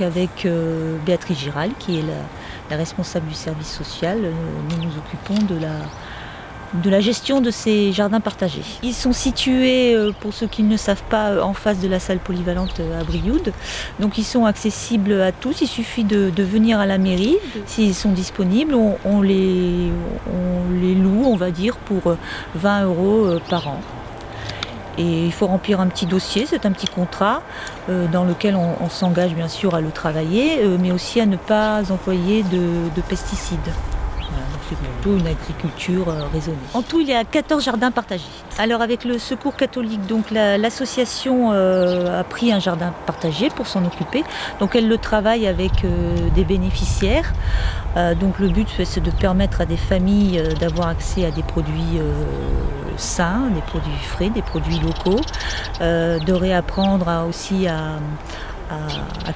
Avec Béatrice Giral, qui est la responsable du service social, nous nous occupons de la gestion de ces jardins partagés. Ils sont situés, pour ceux qui ne savent pas, en face de la salle polyvalente à Brioude. Donc ils sont accessibles à tous, il suffit de venir à la mairie. S'ils sont disponibles, on les loue, on va dire, pour 20 € par an. Et il faut remplir un petit dossier, c'est un petit contrat dans lequel on s'engage bien sûr à le travailler, mais aussi à ne pas employer de pesticides. Voilà, donc c'est plutôt une agriculture raisonnée. En tout, il y a 14 jardins partagés. Alors avec le Secours catholique, donc l'association a pris un jardin partagé pour s'en occuper. Donc elle le travaille avec des bénéficiaires. Donc le but c'est de permettre à des familles d'avoir accès à des produits sains, des produits frais, des produits locaux, de réapprendre aussi à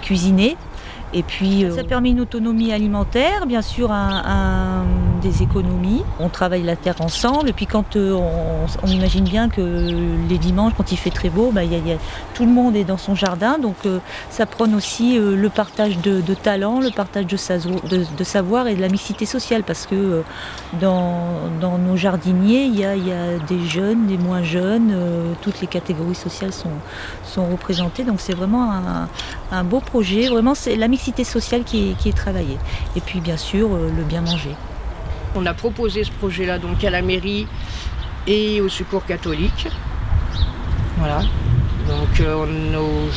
cuisiner. Et puis ça permet une autonomie alimentaire, bien sûr des économies. On travaille la terre ensemble et puis quand on imagine bien que les dimanches, quand il fait très beau, tout le monde est dans son jardin. Donc ça prône aussi le partage de talents, le partage de savoir et de la mixité sociale. Parce que dans nos jardiniers, il y a des jeunes, des moins jeunes, toutes les catégories sociales sont représentées. Donc c'est vraiment un beau projet, vraiment c'est la mixité sociale qui est travaillée. Et puis bien sûr le bien manger. On a proposé ce projet-là donc à la mairie et au Secours catholique. Voilà. Donc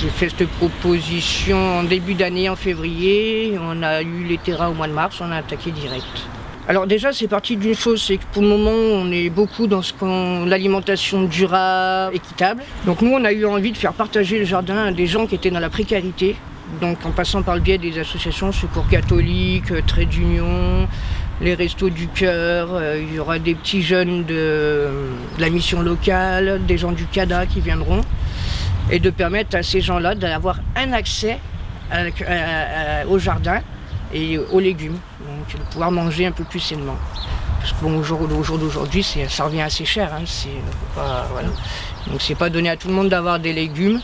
j'ai fait cette proposition en début d'année, en février. On a eu les terrains au mois de mars, on a attaqué direct. Alors déjà c'est parti d'une chose, c'est que pour le moment on est beaucoup dans l'alimentation durable, équitable. Donc nous on a eu envie de faire partager le jardin à des gens qui étaient dans la précarité. Donc en passant par le biais des associations Secours catholique, Trait d'Union, les Restos du Cœur, il y aura des petits jeunes de la mission locale, des gens du CADA qui viendront. Et de permettre à ces gens-là d'avoir un accès au jardin et aux légumes, donc de pouvoir manger un peu plus sainement. Parce que bon, au jour d'aujourd'hui, ça revient assez cher. Voilà. Donc c'est pas donné à tout le monde d'avoir des légumes.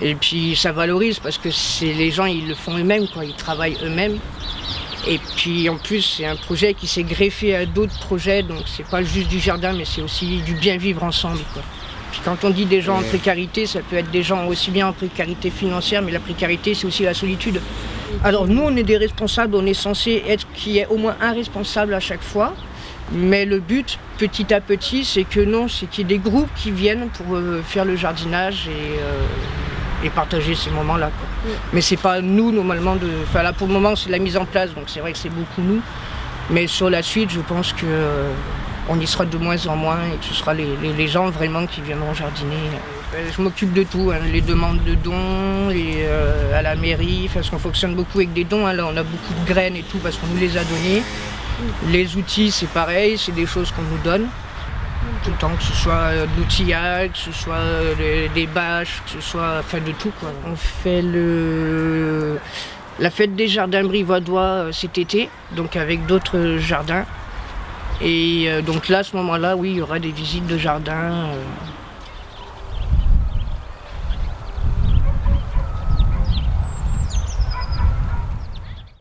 Et puis ça valorise parce que les gens ils le font eux-mêmes, ils travaillent eux-mêmes. Et puis en plus c'est un projet qui s'est greffé à d'autres projets, donc c'est pas juste du jardin mais c'est aussi du bien vivre ensemble. Puis quand on dit des gens en précarité, ça peut être des gens aussi bien en précarité financière, mais la précarité c'est aussi la solitude. Alors nous on est des responsables, on est censé être qu'il y ait au moins un responsable à chaque fois. Mais le but, petit à petit, c'est qu'il y ait des groupes qui viennent pour faire le jardinage et partager ces moments-là. Mais c'est pas nous normalement là pour le moment c'est la mise en place, donc c'est vrai que c'est beaucoup nous. Mais sur la suite, je pense qu'on y sera de moins en moins et que ce sera les gens vraiment qui viendront jardiner. Je m'occupe de tout, les demandes de dons, à la mairie, parce qu'on fonctionne beaucoup avec des dons. Là on a beaucoup de graines et tout parce qu'on nous les a données. Les outils c'est pareil, c'est des choses qu'on nous donne. Tout le temps, que ce soit de l'outillage, que ce soit des bâches, que ce soit de tout. On fait la fête des jardins brivadois cet été, donc avec d'autres jardins. Et donc là, à ce moment-là, oui, il y aura des visites de jardins.